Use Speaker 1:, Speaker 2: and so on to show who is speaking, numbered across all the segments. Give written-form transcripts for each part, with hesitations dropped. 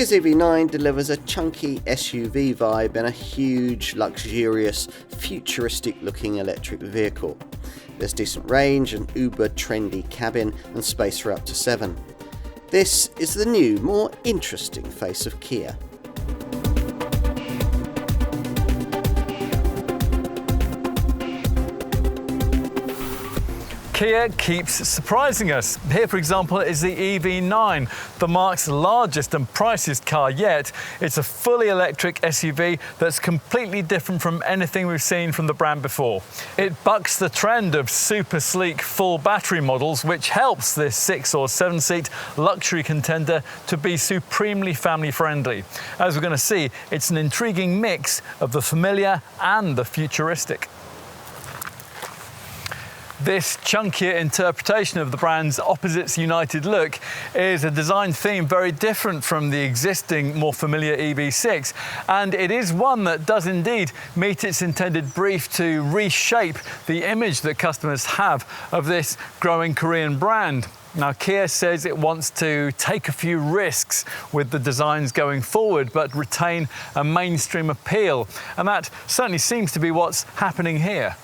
Speaker 1: Kia's EV9 delivers a chunky SUV vibe in a huge, luxurious, futuristic-looking electric vehicle. There's decent range, an uber-trendy cabin, and space for up to 7. This is the new, more interesting face of Kia.
Speaker 2: Kia keeps surprising us. Here, for example, is the EV9, the marque's largest and priciest car yet. It's a fully electric SUV that's completely different from anything we've seen from the brand before. It bucks the trend of super sleek full battery models, which helps this 6 or 7 seat luxury contender to be supremely family friendly. As we're going to see, it's an intriguing mix of the familiar and the futuristic. This chunkier interpretation of the brand's opposites united look is a design theme very different from the existing, more familiar EV6, and it is one that does indeed meet its intended brief to reshape the image that customers have of this growing Korean brand. Now, Kia says it wants to take a few risks with the designs going forward, but retain a mainstream appeal, and that certainly seems to be what's happening here.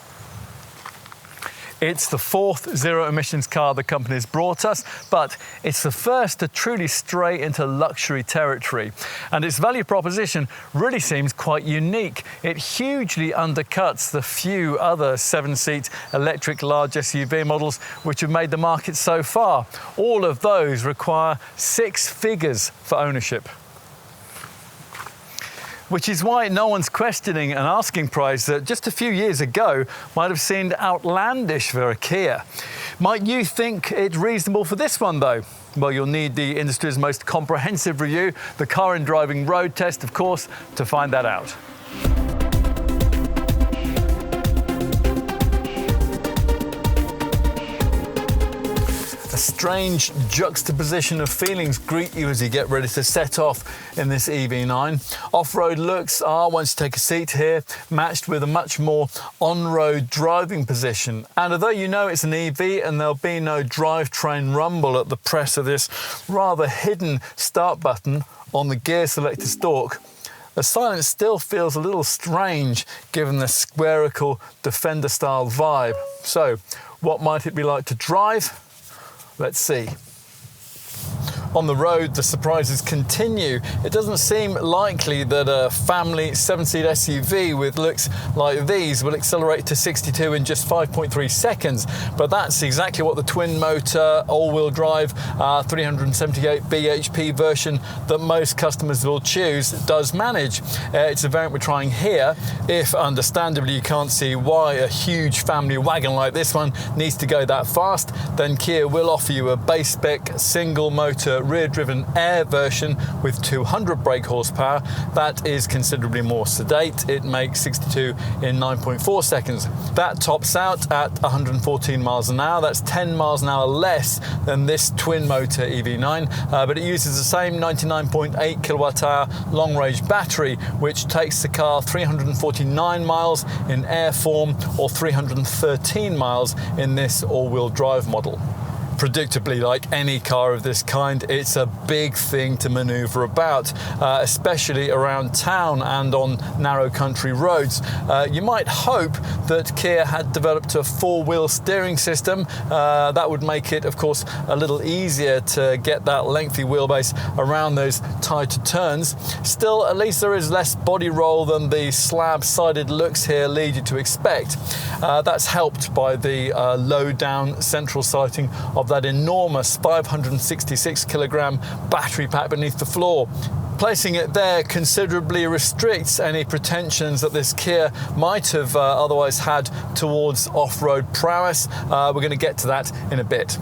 Speaker 2: It's the 4th zero-emissions car the company has brought us, but it's the first to truly stray into luxury territory. And its value proposition really seems quite unique. It hugely undercuts the few other 7-seat electric large SUV models which have made the market so far. All of those require 6 figures for ownership. Which is why no one's questioning an asking price that just a few years ago might have seemed outlandish for a Kia. Might you think it reasonable for this one though? Well, you'll need the industry's most comprehensive review, the Car and Driving road test, of course, to find that out. Strange juxtaposition of feelings greet you as you get ready to set off in this EV9. Off-road looks are, once you take a seat here, matched with a much more on-road driving position. And although you know it's an EV and there'll be no drivetrain rumble at the press of this rather hidden start button on the gear selector stalk, the silence still feels a little strange given the spherical Defender-style vibe. So, what might it be like to drive? Let's see. On the road, the surprises continue. It doesn't seem likely that a family 7-seat SUV with looks like these will accelerate to 62 in just 5.3 seconds, but that's exactly what the twin-motor, all-wheel drive, 378 bhp version that most customers will choose does manage. It's a variant we're trying here. If, understandably, you can't see why a huge family wagon like this one needs to go that fast, then Kia will offer you a base-spec single-motor rear-driven Air version with 200 brake horsepower. That is considerably more sedate. It makes 62 in 9.4 seconds. That tops out at 114 miles an hour. That's 10 miles an hour less than this twin-motor EV9, but it uses the same 99.8 kilowatt-hour long-range battery, which takes the car 349 miles in Air form or 313 miles in this all-wheel drive model. Predictably, like any car of this kind, it's a big thing to maneuver about, especially around town and on narrow country roads. You might hope that Kia had developed a 4-wheel steering system. That would make it, of course, a little easier to get that lengthy wheelbase around those tighter turns. Still, at least there is less body roll than the slab-sided looks here lead you to expect. That's helped by the low-down central sighting of that enormous 566 kilogram battery pack beneath the floor. Placing it there considerably restricts any pretensions that this Kia might have otherwise had towards off-road prowess. We're going to get to that in a bit.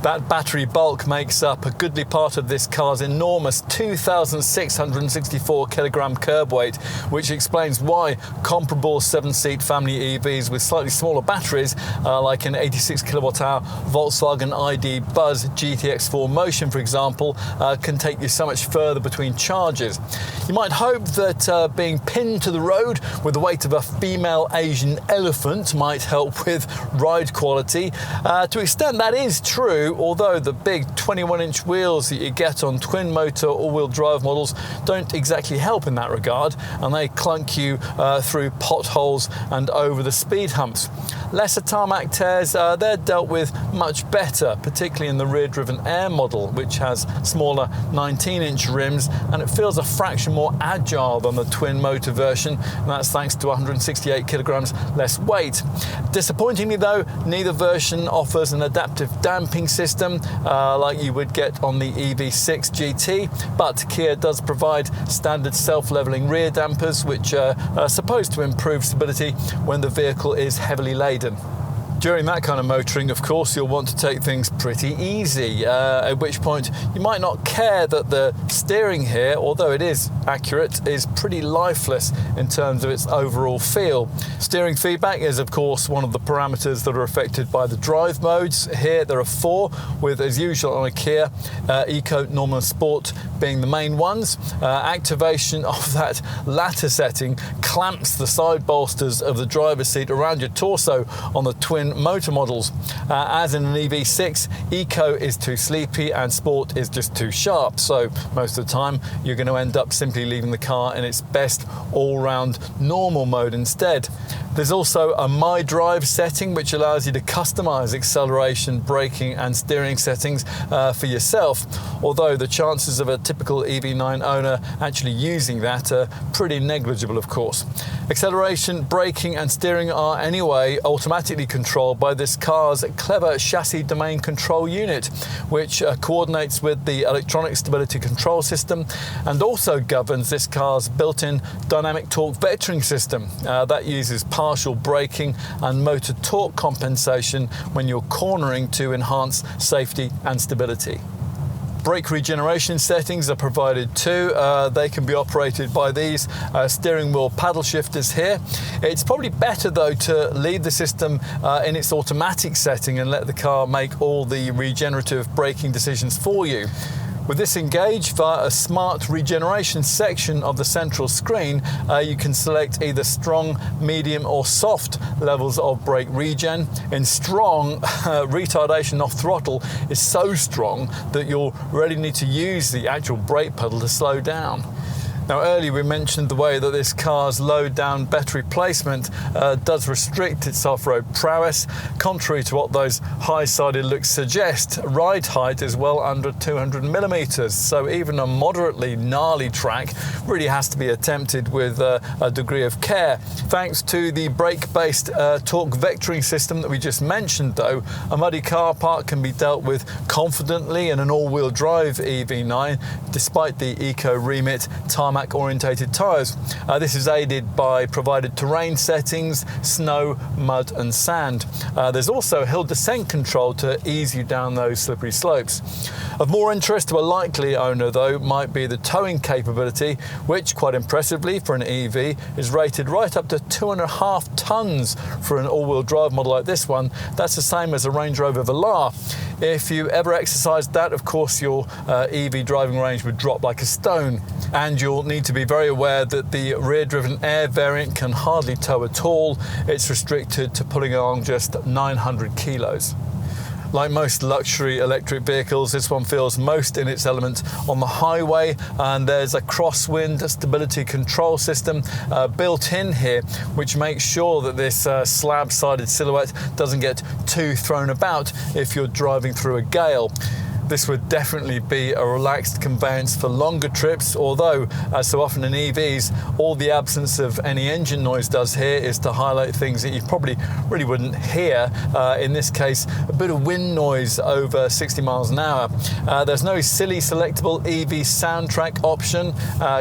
Speaker 2: That battery bulk makes up a goodly part of this car's enormous 2,664 kilogram curb weight, which explains why comparable 7-seat family EVs with slightly smaller batteries, like an 86 kilowatt-hour Volkswagen ID Buzz GTX4 Motion, for example, can take you so much further between charges. You might hope that being pinned to the road with the weight of a female Asian elephant might help with ride quality. To an extent, that is true. although the big 21-inch wheels that you get on twin motor all-wheel drive models don't exactly help in that regard, and they clunk you through potholes and over the speed humps. Lesser tarmac tears, they're dealt with much better, particularly in the rear-driven Air model, which has smaller 19-inch rims, and it feels a fraction more agile than the twin motor version, and that's thanks to 168 kilograms less weight. Disappointingly though, neither version offers an adaptive damping system like you would get on the Ev6 GT, but Kia does provide standard self-leveling rear dampers, which are supposed to improve stability when the vehicle is heavily laden. During that kind of motoring, of course, you'll want to take things pretty easy, at which point you might not care that the steering here, although it is accurate, is pretty lifeless in terms of its overall feel. Steering feedback is, of course, one of the parameters that are affected by the drive modes. Here there are 4, with, as usual on a Kia, Eco, Normal and Sport being the main ones. Activation of that latter setting clamps the side bolsters of the driver's seat around your torso on the twin motor models. As in an EV6, Eco is too sleepy and Sport is just too sharp, so most of the time you're going to end up simply leaving the car in its best all-round normal mode instead. There's also a My Drive setting, which allows you to customize acceleration, braking and steering settings for yourself, although the chances of a typical EV9 owner actually using that are pretty negligible, of course. Acceleration, braking and steering are anyway automatically controlled by this car's clever chassis domain control unit, which coordinates with the electronic stability control system and also governs this car's built-in dynamic torque vectoring system. That uses partial braking and motor torque compensation when you're cornering to enhance safety and stability. Brake regeneration settings are provided too. They can be operated by these steering wheel paddle shifters here. It's probably better though to leave the system in its automatic setting and let the car make all the regenerative braking decisions for you. With this engaged via a smart regeneration section of the central screen, you can select either strong, medium or soft levels of brake regen. In strong, retardation off throttle is so strong that you'll really need to use the actual brake pedal to slow down. Now, earlier we mentioned the way that this car's low-down battery placement does restrict its off-road prowess. Contrary to what those high-sided looks suggest, ride height is well under 200 millimeters, so even a moderately gnarly track really has to be attempted with a degree of care. Thanks to the brake-based torque vectoring system that we just mentioned, though, a muddy car park can be dealt with confidently in an all-wheel drive EV9, despite the Eco remit tarmac-orientated tyres. This is aided by provided terrain settings, snow, mud and sand. There's also hill descent control to ease you down those slippery slopes. Of more interest to a likely owner though might be the towing capability, which quite impressively for an EV is rated right up to 2.5 tonnes for an all-wheel drive model like this one. That's the same as a Range Rover Velar. If you ever exercised that, of course your EV driving range would drop like a stone, and you'll need to be very aware that the rear-driven Air variant can hardly tow at all. It's restricted to pulling along just 900 kilos. Like most luxury electric vehicles, this one feels most in its element on the highway, and there's a crosswind stability control system built in here, which makes sure that this slab-sided silhouette doesn't get too thrown about if you're driving through a gale. This would definitely be a relaxed conveyance for longer trips, although, as so often in EVs, all the absence of any engine noise does here is to highlight things that you probably really wouldn't hear. In this case, a bit of wind noise over 60 miles an hour. There's no silly selectable EV soundtrack option.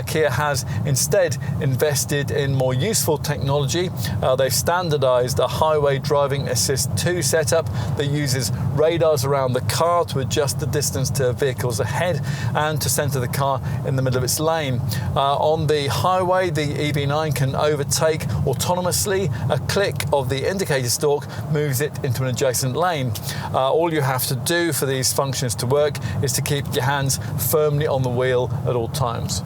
Speaker 2: Kia has instead invested in more useful technology. They've standardized a highway driving assist 2 setup that uses radars around the car to adjust the distance to vehicles ahead and to center the car in the middle of its lane. On the highway, the EV9 can overtake autonomously. A click of the indicator stalk moves it into an adjacent lane. All you have to do for these functions to work is to keep your hands firmly on the wheel at all times.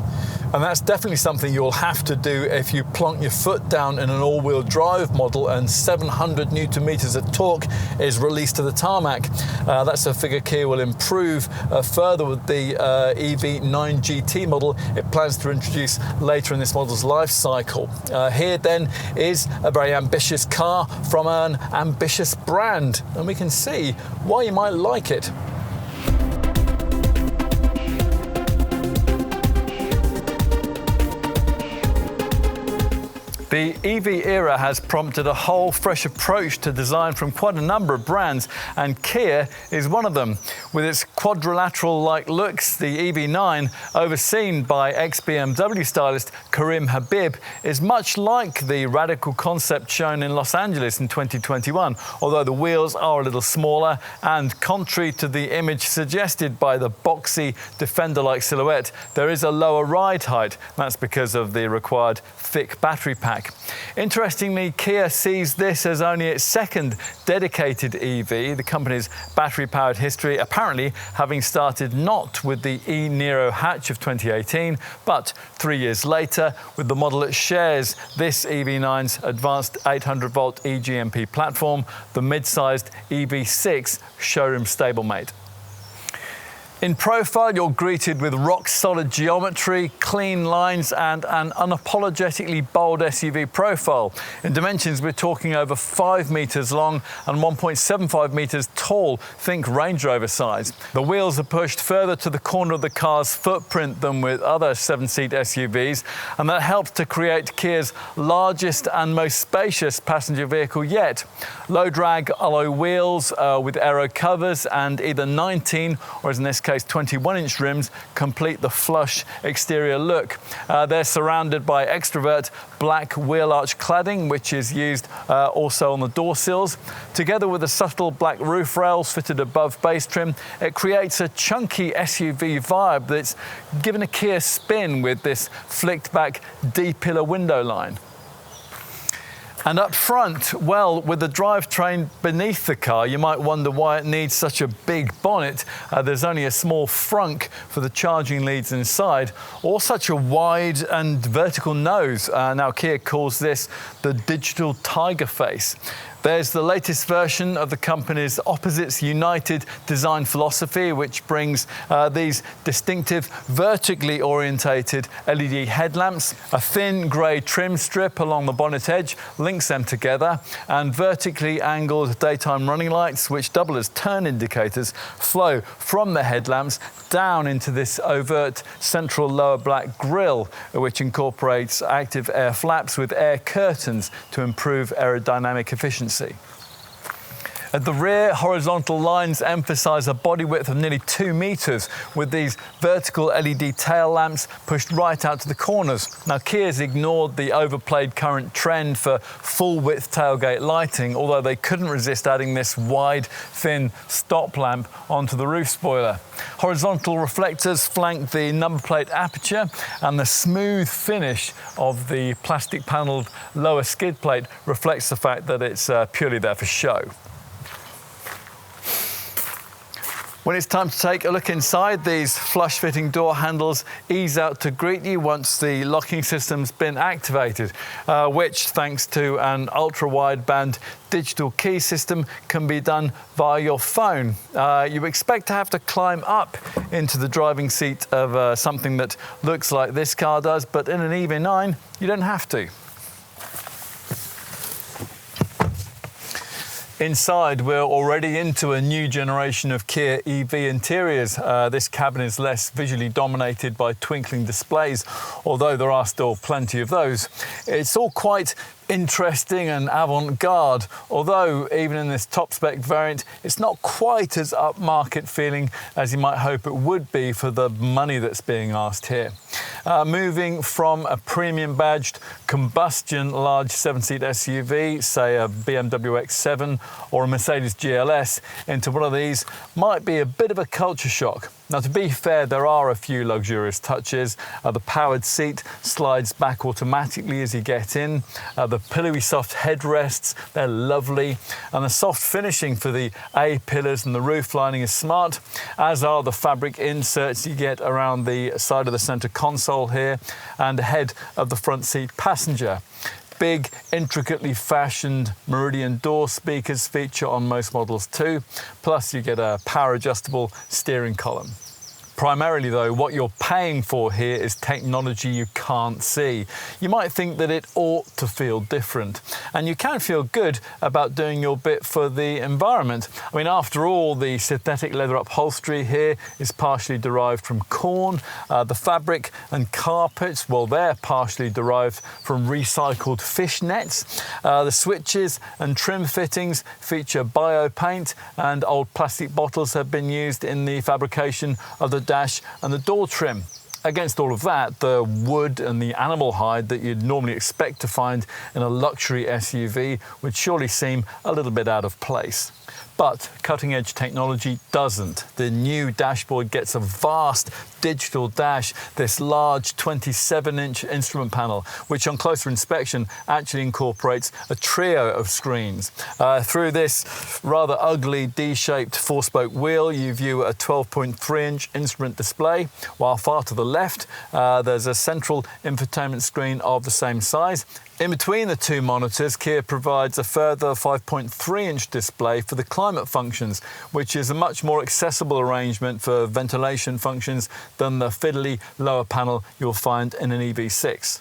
Speaker 2: And that's definitely something you'll have to do if you plonk your foot down in an all-wheel drive model and 700 newton meters of torque is released to the tarmac. That's a figure Kia will improve further with the EV9 GT model it plans to introduce later in this model's life cycle. Here then is a very ambitious car from an ambitious brand, and we can see why you might like it. The EV era has prompted a whole fresh approach to design from quite a number of brands, and Kia is one of them. With its quadrilateral-like looks, the EV9, overseen by ex-BMW stylist 𝗙će𝗹𝗹𝟎, is much like the radical concept shown in Los Angeles in 2021, although the wheels are a little smaller, and contrary to the image suggested by the boxy Defender-like silhouette, there is a lower ride height. That's because of the required thick battery pack. Interestingly, Kia sees this as only its second dedicated EV, the company's battery-powered history apparently having started not with the e-Niro hatch of 2018, but 3 years later with the model that shares this EV9's advanced 800-volt eGMP platform, the mid-sized EV6 showroom stablemate. In profile, you're greeted with rock-solid geometry, clean lines and an unapologetically bold SUV profile. In dimensions, we're talking over 5 metres long and 1.75 metres tall, think Range Rover size. The wheels are pushed further to the corner of the car's footprint than with other 7-seat SUVs, and that helps to create Kia's largest and most spacious passenger vehicle yet. Low-drag alloy wheels with aero covers and either 19 or, as in this case, 21-inch rims complete the flush exterior look. They're surrounded by extravert black wheel arch cladding, which is used also on the door sills. Together with the subtle black roof rails fitted above base trim, it creates a chunky SUV vibe that's given a Kia spin with this flicked back D-pillar window line. And up front, well, with the drivetrain beneath the car, you might wonder why it needs such a big bonnet. There's only a small frunk for the charging leads inside, or such a wide and vertical nose. Now, Kia calls this the digital tiger face. There's the latest version of the company's Opposites United design philosophy, which brings these distinctive vertically orientated LED headlamps. A thin grey trim strip along the bonnet edge links them together, and vertically angled daytime running lights, which double as turn indicators, flow from the headlamps down into this overt central lower black grille, which incorporates active air flaps with air curtains to improve aerodynamic efficiency. At the rear, horizontal lines emphasise a body width of nearly 2 metres, with these vertical LED tail lamps pushed right out to the corners. Now, Kia's ignored the overplayed current trend for full-width tailgate lighting, although they couldn't resist adding this wide, thin stop lamp onto the roof spoiler. Horizontal reflectors flank the number plate aperture, and the smooth finish of the plastic-panelled lower skid plate reflects the fact that it's purely there for show. When it's time to take a look inside, these flush-fitting door handles ease out to greet you once the locking system's been activated, which, thanks to an ultra-wideband digital key system, can be done via your phone. You expect to have to climb up into the driving seat of something that looks like this car does, but in an EV9, you don't have to. Inside, we're already into a new generation of Kia EV interiors. This cabin is less visually dominated by twinkling displays, although there are still plenty of those. It's all quite interesting and avant-garde, although even in this top-spec variant, it's not quite as upmarket feeling as you might hope it would be for the money that's being asked here. Moving from a premium-badged combustion large 7-seat SUV, say a BMW X7 or a Mercedes GLS, into one of these might be a bit of a culture shock. Now, to be fair, there are a few luxurious touches. The powered seat slides back automatically as you get in. The pillowy soft headrests, they're lovely. And the soft finishing for the A-pillars and the roof lining is smart, as are the fabric inserts you get around the side of the centre console here and ahead of the front seat passenger. Big, intricately fashioned Meridian door speakers feature on most models too, plus you get a power adjustable steering column. Primarily though, what you're paying for here is technology you can't see. You might think that it ought to feel different, and you can feel good about doing your bit for the environment. I mean, after all, the synthetic leather upholstery here is partially derived from corn. The fabric and carpets, well, they're partially derived from recycled fish nets. The switches and trim fittings feature bio paint, and old plastic bottles have been used in the fabrication of the dash and the door trim. Against all of that, the wood and the animal hide that you'd normally expect to find in a luxury SUV would surely seem a little bit out of place. But cutting-edge technology doesn't. The new dashboard gets a vast digital dash, this large 27-inch instrument panel, which on closer inspection actually incorporates a trio of screens. Through this rather ugly D-shaped four-spoke wheel, you view a 12.3-inch instrument display, while far to the left, there's a central infotainment screen of the same size. In between the two monitors, Kia provides a further 5.3-inch display for the climate functions, which is a much more accessible arrangement for ventilation functions than the fiddly lower panel you'll find in an EV6.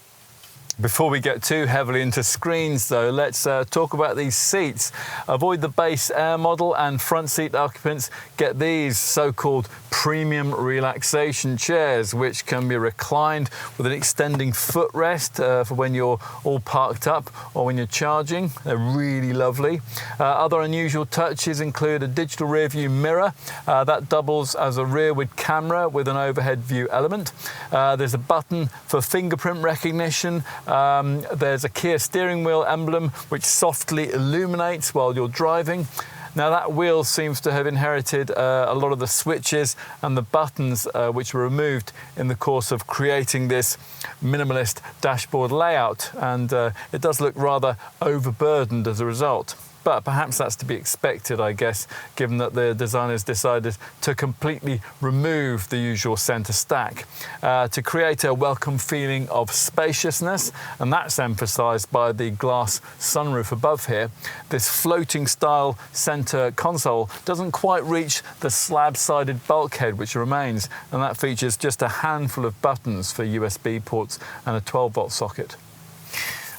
Speaker 2: Before we get too heavily into screens though, let's talk about these seats. Avoid the base Air model, and front seat occupants get these so-called premium relaxation chairs, which can be reclined with an extending footrest for when you're all parked up or when you're charging. They're really lovely. Other unusual touches include a digital rear view mirror that doubles as a rearward camera with an overhead view element. There's a button for fingerprint recognition. There's a Kia steering wheel emblem which softly illuminates while you're driving. Now, that wheel seems to have inherited a lot of the switches and the buttons which were removed in the course of creating this minimalist dashboard layout, and it does look rather overburdened as a result. But perhaps that's to be expected, I guess, given that the designers decided to completely remove the usual centre stack to create a welcome feeling of spaciousness, and that's emphasised by the glass sunroof above here. This floating style centre console doesn't quite reach the slab-sided bulkhead which remains, and that features just a handful of buttons for USB ports and a 12-volt socket.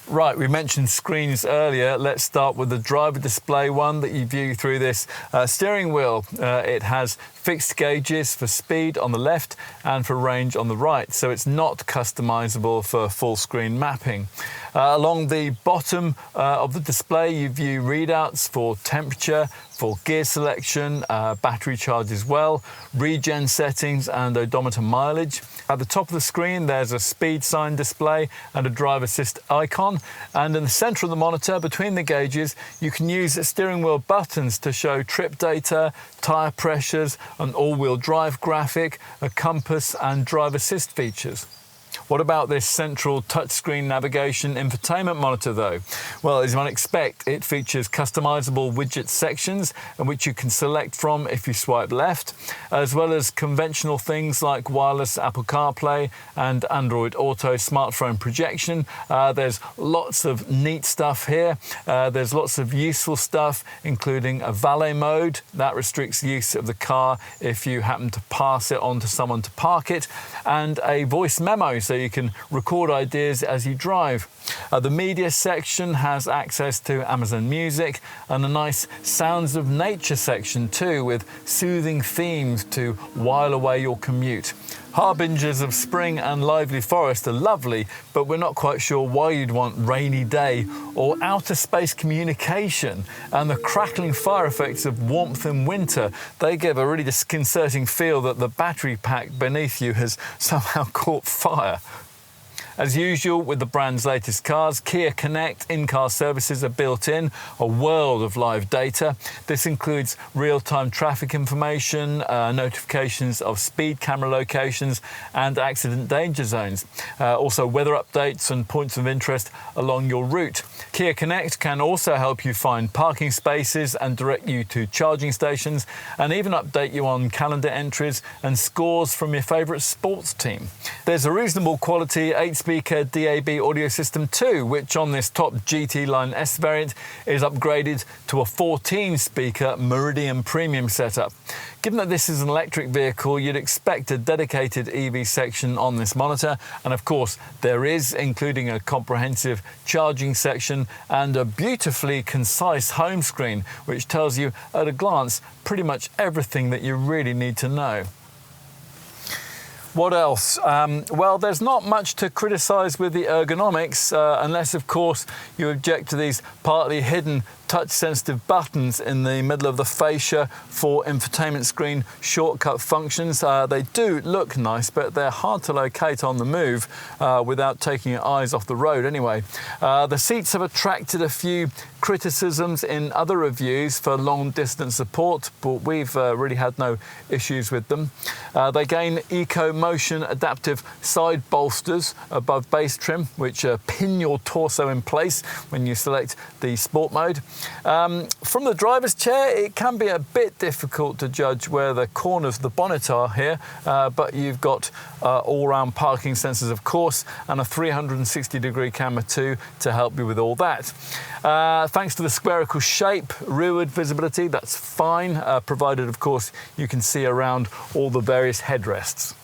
Speaker 2: Right, we mentioned screens earlier. Let's start with the driver display one that you view through this steering wheel. It has fixed gauges for speed on the left and for range on the right, so it's not customizable for full screen mapping. Along the bottom of the display, you view readouts for temperature, for gear selection, battery charge as well, regen settings and odometer mileage. At the top of the screen, there's a speed sign display and a drive assist icon. And in the center of the monitor, between the gauges, you can use steering wheel buttons to show trip data, tire pressures, an all-wheel drive graphic, a compass and drive assist features. What about this central touchscreen navigation infotainment monitor though? Well, as you might expect, it features customizable widget sections which you can select from if you swipe left, as well as conventional things like wireless Apple CarPlay and Android Auto smartphone projection. There's lots of neat stuff here. There's lots of useful stuff, including a valet mode that restricts use of the car if you happen to pass it on to someone to park it, and a voice memo so you can record ideas as you drive. The media section has access to Amazon Music, and a nice sounds of nature section too, with soothing themes to while away your commute. Harbingers of spring and lively forest are lovely, but we're not quite sure why you'd want rainy day or outer space communication. And the crackling fire effects of warmth in winter, they give a really disconcerting feel that the battery pack beneath you has somehow caught fire. As usual with the brand's latest cars, Kia Connect in-car services are built in, a world of live data. This includes real-time traffic information, notifications of speed camera locations and accident danger zones. Also weather updates and points of interest along your route. Kia Connect can also help you find parking spaces and direct you to charging stations, and even update you on calendar entries and scores from your favourite sports team. There's a reasonable quality 8-speaker DAB audio system too, which on this top GT Line S variant is upgraded to a 14-speaker Meridian Premium setup. Given that this is an electric vehicle, you'd expect a dedicated EV section on this monitor, and of course there is, including a comprehensive charging section and a beautifully concise home screen, which tells you at a glance pretty much everything that you really need to know. What else? Well, there's not much to criticise with the ergonomics, unless of course you object to these partly hidden touch-sensitive buttons in the middle of the fascia for infotainment screen shortcut functions. They do look nice, but they're hard to locate on the move without taking your eyes off the road anyway. The seats have attracted a few criticisms in other reviews for long-distance support, but we've really had no issues with them. They gain Eco-Motion adaptive side bolsters above base trim, which pin your torso in place when you select the sport mode. From the driver's chair, it can be a bit difficult to judge where the corners of the bonnet are here, but you've got all-round parking sensors, of course, and a 360-degree camera too to help you with all that. Thanks to the spherical shape, rearward visibility, that's fine, provided, of course, you can see around all the various headrests.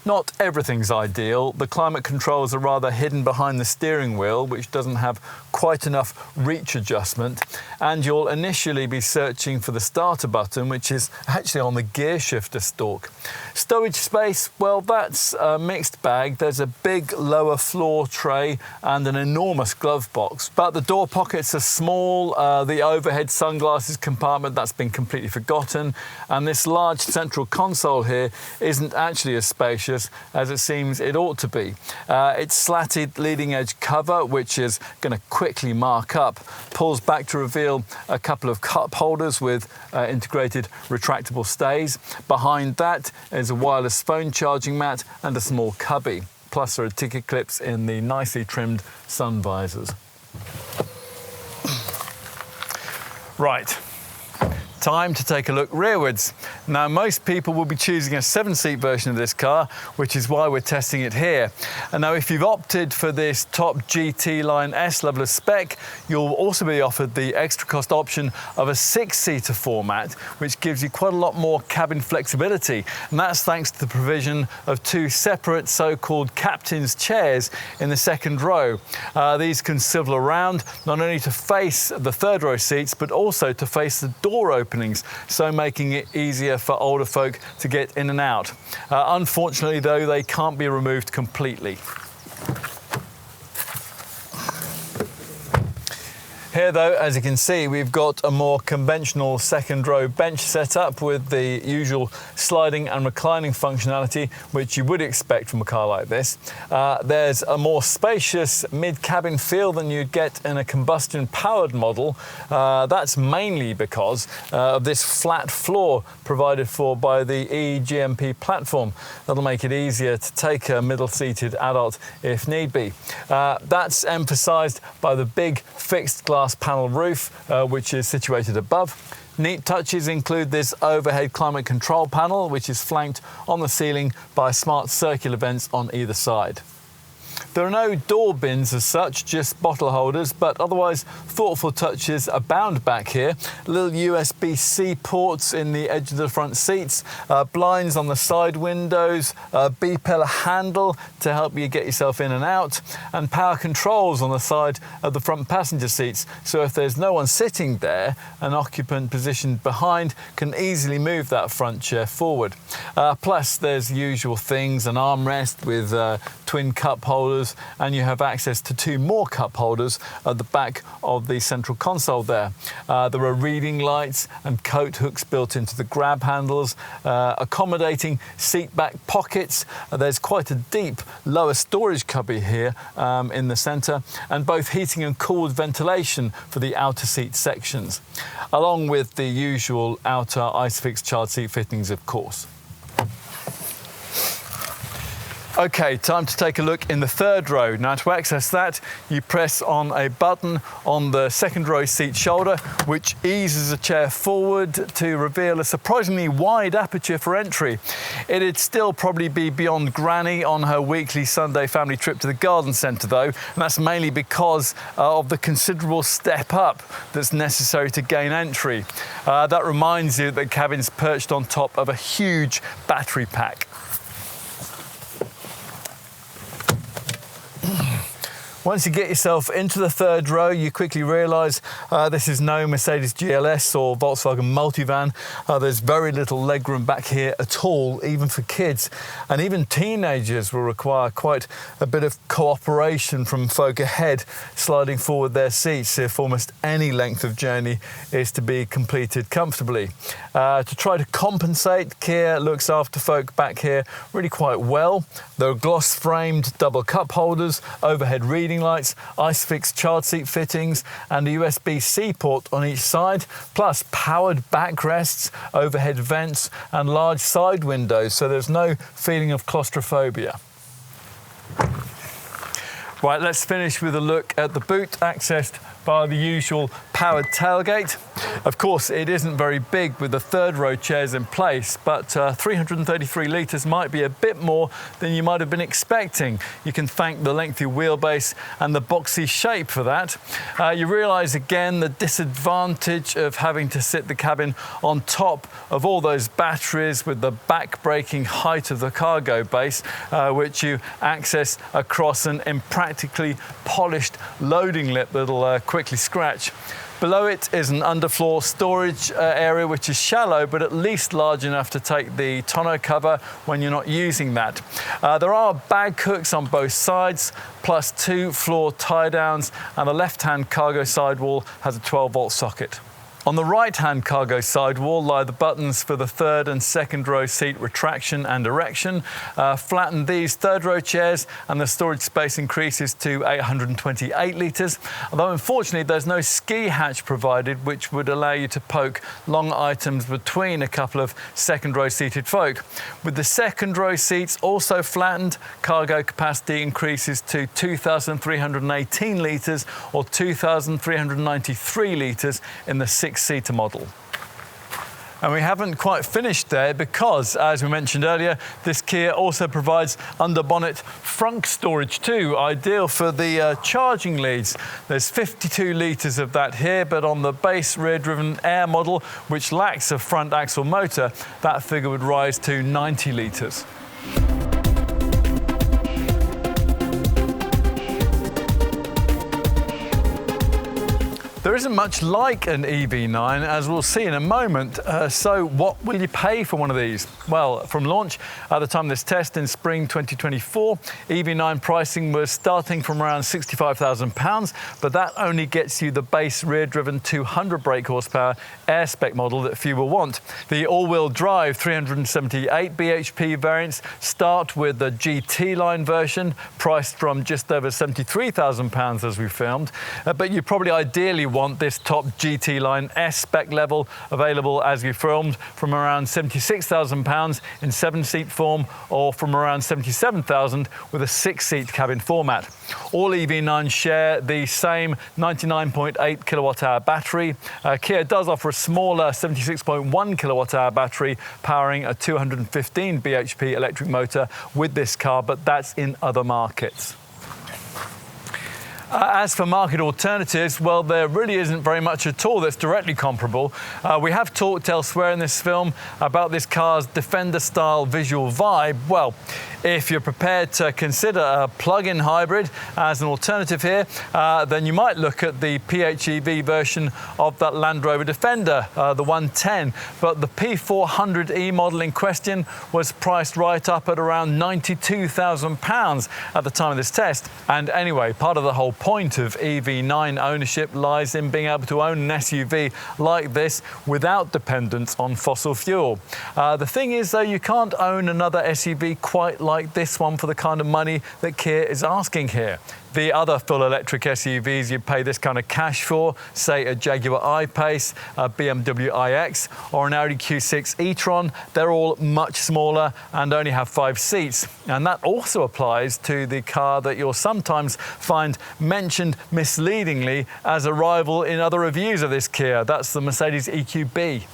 Speaker 2: Not everything's ideal. The climate controls are rather hidden behind the steering wheel, which doesn't have quite enough reach adjustment, and you'll initially be searching for the starter button, which is actually on the gear shifter stalk. Stowage space, well, that's a mixed bag. There's a big lower floor tray and an enormous glove box, but the door pockets are small. The overhead sunglasses compartment, that's been completely forgotten, and this large central console here isn't actually as spacious as it seems it ought to be. Its slatted leading edge cover, which is going to quickly mark up, pulls back to reveal a couple of cup holders with integrated retractable stays. Behind that is a wireless phone charging mat and a small cubby. Plus there are ticket clips in the nicely trimmed sun visors. Right. Time to take a look rearwards. Now, most people will be choosing a 7-seat version of this car, which is why we're testing it here. And now, if you've opted for this top GT Line S level of spec, you'll also be offered the extra cost option of a 6-seater format, which gives you quite a lot more cabin flexibility. And that's thanks to the provision of 2 separate so-called captain's chairs in the second row. These can swivel around, not only to face the third row seats, but also to face the door openings, so making it easier for older folk to get in and out. Unfortunately, though, they can't be removed completely. Here, though, as you can see, we've got a more conventional second row bench setup with the usual sliding and reclining functionality, which you would expect from a car like this. There's a more spacious mid-cabin feel than you'd get in a combustion-powered model. That's mainly because of this flat floor provided for by the eGMP platform. That'll make it easier to take a middle-seated adult if need be. That's emphasised by the big fixed glass panel roof, which is situated above. Neat touches include this overhead climate control panel, which is flanked on the ceiling by smart circular vents on either side. There are no door bins as such, just bottle holders, but otherwise thoughtful touches abound back here. Little USB-C ports in the edge of the front seats, blinds on the side windows, a B-pillar handle to help you get yourself in and out, and power controls on the side of the front passenger seats. So if there's no one sitting there, an occupant positioned behind can easily move that front chair forward. Plus there's the usual things, an armrest with twin cup holders, holders, and you have access to 2 more cup holders at the back of the central console there. There are reading lights and coat hooks built into the grab handles, accommodating seat back pockets. There's quite a deep lower storage cubby here in the centre, and both heating and cooled ventilation for the outer seat sections, along with the usual outer 𝗙cie𝗹𝗹𝟎 child seat fittings, of course. Okay, time to take a look in the third row. Now, to access that, you press on a button on the second row seat shoulder, which eases the chair forward to reveal a surprisingly wide aperture for entry. It'd still probably be beyond Granny on her weekly Sunday family trip to the garden centre, though, and that's mainly because of the considerable step up that's necessary to gain entry. That reminds you that the cabin's perched on top of a huge battery pack. Once you get yourself into the third row, you quickly realise this is no Mercedes GLS or Volkswagen multivan. There's very little legroom back here at all, even for kids. And even teenagers will require quite a bit of cooperation from folk ahead, sliding forward their seats if almost any length of journey is to be completed comfortably. To try to compensate, Kia looks after folk back here really quite well. There are gloss-framed double cup holders, overhead reading lights, 𝗙cie𝗹𝗹𝟎 child seat fittings, and a USB-C port on each side, plus powered backrests, overhead vents, and large side windows, so there's no feeling of claustrophobia. Right, let's finish with a look at the boot, accessed by the usual powered tailgate. Of course, it isn't very big with the third row chairs in place, but 333 litres might be a bit more than you might have been expecting. You can thank the lengthy wheelbase and the boxy shape for that. You realise again the disadvantage of having to sit the cabin on top of all those batteries with the back-breaking height of the cargo base, which you access across an impractically polished loading lip that'll quickly scratch. Below it is an underfloor storage area, which is shallow, but at least large enough to take the tonneau cover when you're not using that. There are bag hooks on both sides, plus 2 floor tie-downs, and the left-hand cargo sidewall has a 12-volt socket. On the right-hand cargo sidewall lie the buttons for the third and second row seat retraction and erection. Flatten these third row chairs and the storage space increases to 828 litres, although unfortunately there's no ski hatch provided, which would allow you to poke long items between a couple of second row seated folk. With the second row seats also flattened, cargo capacity increases to 2,318 litres or 2,393 litres in the 6-seater model. And we haven't quite finished there because, as we mentioned earlier, this Kia also provides under-bonnet frunk storage too, ideal for the charging leads. There's 52 litres of that here, but on the base rear-driven Air model, which lacks a front axle motor, that figure would rise to 90 litres. There isn't much like an EV9, as we'll see in a moment, so what will you pay for one of these? Well, from launch, at the time of this test in spring 2024, EV9 pricing was starting from around £65,000, but that only gets you the base rear-driven 200 brake horsepower air-spec model that few will want. The all-wheel drive 378 bhp variants start with the GT line version, priced from just over £73,000 as we filmed, but you probably ideally want this top GT line S-spec level, available as we filmed, from around £76,000 in 7-seat form, or from around £77,000 with a 6-seat cabin format. All EV9s share the same 99.8 kilowatt-hour battery. Kia does offer a smaller 76.1 kilowatt-hour battery powering a 215 bhp electric motor with this car, but that's in other markets. As for market alternatives, well, there really isn't very much at all that's directly comparable. We have talked elsewhere in this film about this car's Defender-style visual vibe. Well, If you're prepared to consider a plug-in hybrid as an alternative here, then you might look at the PHEV version of that Land Rover Defender, the 110. But the P400e model in question was priced right up at around £92,000 at the time of this test. And anyway, part of the whole point of EV9 ownership lies in being able to own an SUV like this without dependence on fossil fuel. The thing is, though, you can't own another SUV quite like this one for the kind of money that Kia is asking here. The other full electric SUVs you'd pay this kind of cash for, say a Jaguar I-Pace, a BMW iX or an Audi Q6 e-tron, they're all much smaller and only have 5 seats. And that also applies to the car that you'll sometimes find mentioned misleadingly as a rival in other reviews of this Kia. That's the Mercedes EQB.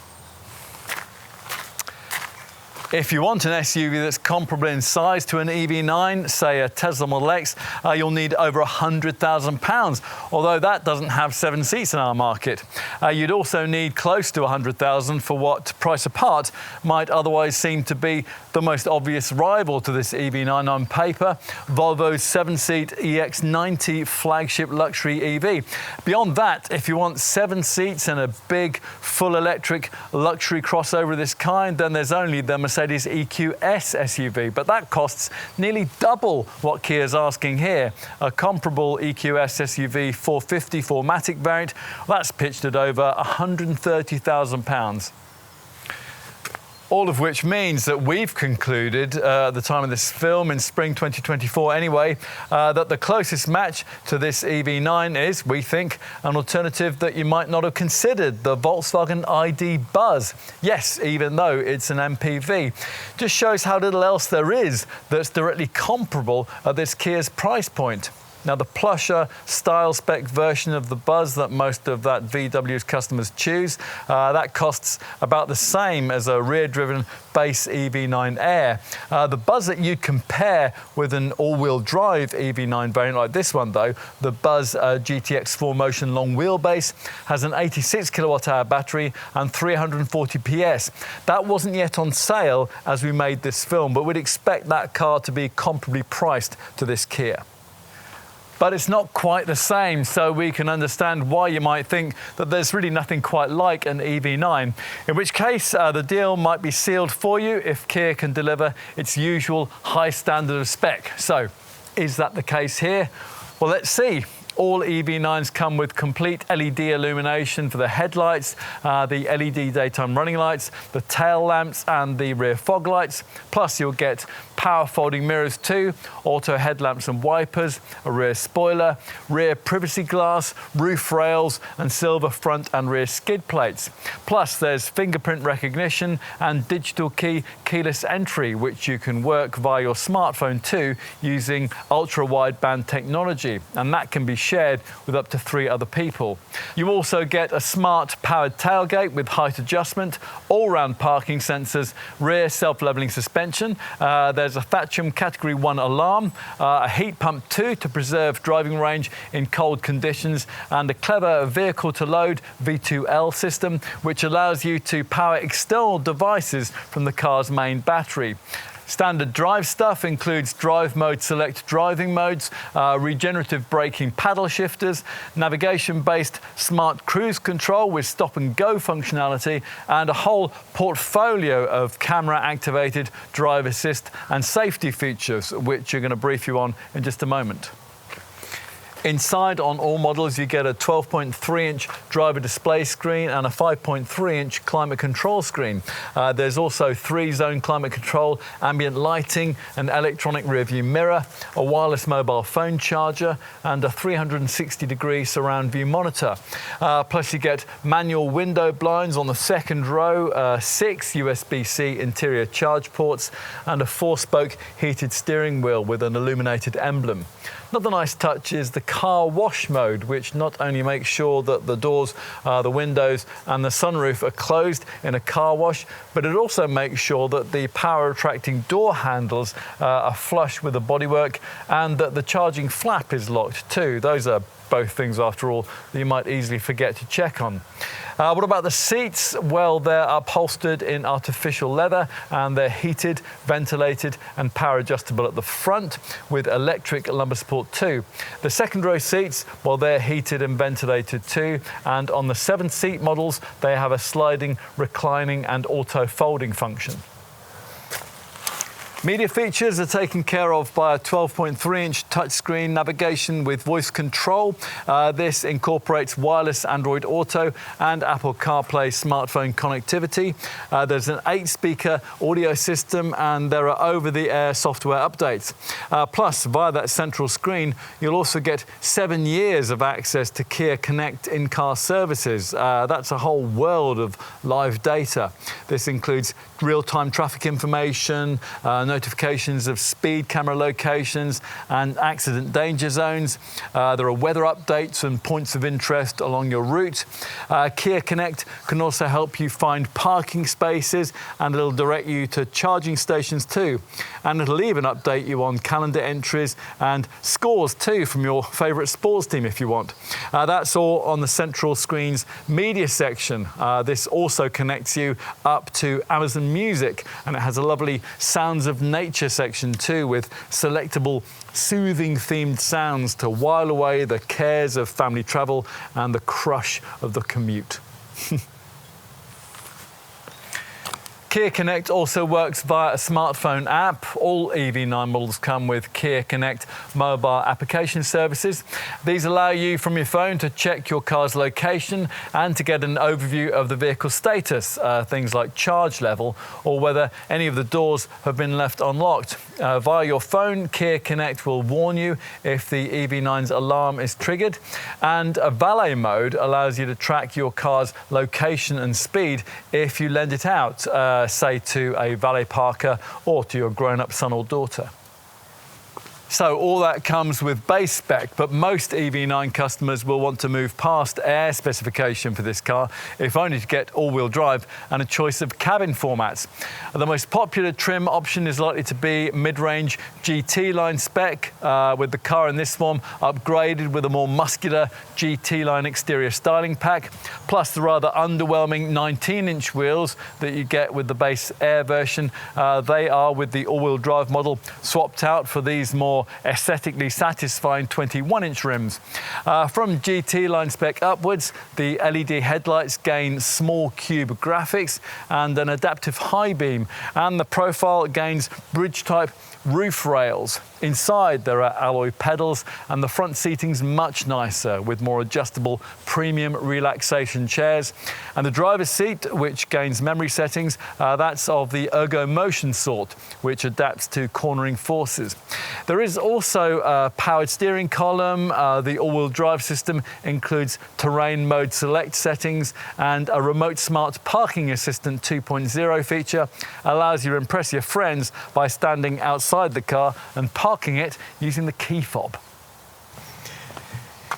Speaker 2: If you want an SUV that's comparable in size to an EV9, say a Tesla Model X, you'll need over £100,000, although that doesn't have 7 seats in our market. You'd also need close to £100,000 for what, price apart, might otherwise seem to be the most obvious rival to this EV9 on paper, Volvo's 7-seat EX90 flagship luxury EV. Beyond that, if you want 7 seats and a big, full electric luxury crossover of this kind, then there's only the Mercedes EQS SUV, but that costs nearly double what Kia's asking here. A comparable EQS SUV 450 4MATIC variant, that's pitched at over £130,000. All of which means that we've concluded at the time of this film in spring 2024 anyway, that the closest match to this EV9 is, we think, an alternative that you might not have considered, the Volkswagen ID Buzz. Yes, even though it's an MPV. Just shows how little else there is that's directly comparable at this Kia's price point. Now, the plusher style spec version of the Buzz that most of that VW's customers choose, that costs about the same as a rear-driven base EV9 Air. The Buzz that you'd compare with an all-wheel drive EV9 variant like this one, though, the Buzz GTX 4Motion long wheelbase, has an 86 kilowatt-hour battery and 340 PS. That wasn't yet on sale as we made this film, but we'd expect that car to be comparably priced to this Kia. But it's not quite the same, so we can understand why you might think that there's really nothing quite like an EV9, in which case the deal might be sealed for you if Kia can deliver its usual high standard of spec. So, is that the case here? Well, let's see. All EV9s come with complete LED illumination for the headlights, the LED daytime running lights, the tail lamps and the rear fog lights. Plus you'll get power folding mirrors too, auto headlamps and wipers, a rear spoiler, rear privacy glass, roof rails and silver front and rear skid plates. Plus there's fingerprint recognition and digital key keyless entry, which you can work via your smartphone too using ultra-wideband technology, and that can be shared with up to 3 other people. You also get a smart powered tailgate with height adjustment, all-round parking sensors, rear self-leveling suspension. There's a Thatcham Category 1 alarm, a heat pump too to preserve driving range in cold conditions, and a clever vehicle-to-load V2L system, which allows you to power external devices from the car's main battery. Standard drive stuff includes drive mode select driving modes, regenerative braking paddle shifters, navigation-based smart cruise control with stop and go functionality, and a whole portfolio of camera-activated drive assist and safety features, which you're going to brief you on in just a moment. Inside, on all models, you get a 12.3-inch driver display screen and a 5.3-inch climate control screen. There's also 3-zone climate control, ambient lighting, an electronic rearview mirror, a wireless mobile phone charger, and a 360-degree surround view monitor. Plus, you get manual window blinds on the second row, 6 USB-C interior charge ports, and a 4-spoke heated steering wheel with an illuminated emblem. Another nice touch is the car wash mode, which not only makes sure that the doors, the windows and the sunroof are closed in a car wash, but it also makes sure that the power attracting door handles are flush with the bodywork and that the charging flap is locked too. Those are both things, after all, that you might easily forget to check on. What about the seats? Well, they're upholstered in artificial leather and they're heated, ventilated and power adjustable at the front with electric lumbar support too. The second row seats, well, they're heated and ventilated too, and on the 7-seat models they have a sliding, reclining and auto folding function. Media features are taken care of by a 12.3-inch touchscreen navigation with voice control. This incorporates wireless Android Auto and Apple CarPlay smartphone connectivity. There's an 8-speaker audio system and there are over-the-air software updates. Plus, via that central screen, you'll also get 7 years of access to Kia Connect in-car services. That's a whole world of live data. This includes real-time traffic information, notifications of speed camera locations and accident danger zones. There are weather updates and points of interest along your route. Kia Connect can also help you find parking spaces and it'll direct you to charging stations too. And it'll even update you on calendar entries and scores too from your favourite sports team if you want. That's all on the central screen's media section. This also connects you up to Amazon Music and it has a lovely Sounds of Nature section too, with selectable soothing themed sounds to while away the cares of family travel and the crush of the commute. Kia Connect also works via a smartphone app. All EV9 models come with Kia Connect mobile application services. These allow you from your phone to check your car's location and to get an overview of the vehicle status, things like charge level or whether any of the doors have been left unlocked. Via your phone, Kia Connect will warn you if the EV9's alarm is triggered, and a valet mode allows you to track your car's location and speed if you lend it out, say to a valet parker or to your grown-up son or daughter. So all that comes with base spec, but most EV9 customers will want to move past Air specification for this car, if only to get all-wheel drive and a choice of cabin formats. The most popular trim option is likely to be mid-range GT line spec, with the car in this form upgraded with a more muscular GT line exterior styling pack, plus the rather underwhelming 19-inch wheels that you get with the base Air version. They are, with the all-wheel drive model, swapped out for these more aesthetically satisfying 21-inch rims. From GT line spec upwards, the LED headlights gain small cube graphics and an adaptive high beam, and the profile gains bridge-type roof rails. Inside there are alloy pedals and the front seating's much nicer with more adjustable premium relaxation chairs, and the driver's seat, which gains memory settings, that's of the ergo motion sort, which adapts to cornering forces. There is also a powered steering column. The all-wheel drive system includes terrain mode select settings, and a remote smart parking assistant 2.0 feature allows you to impress your friends by standing outside the car and parking it using the key fob.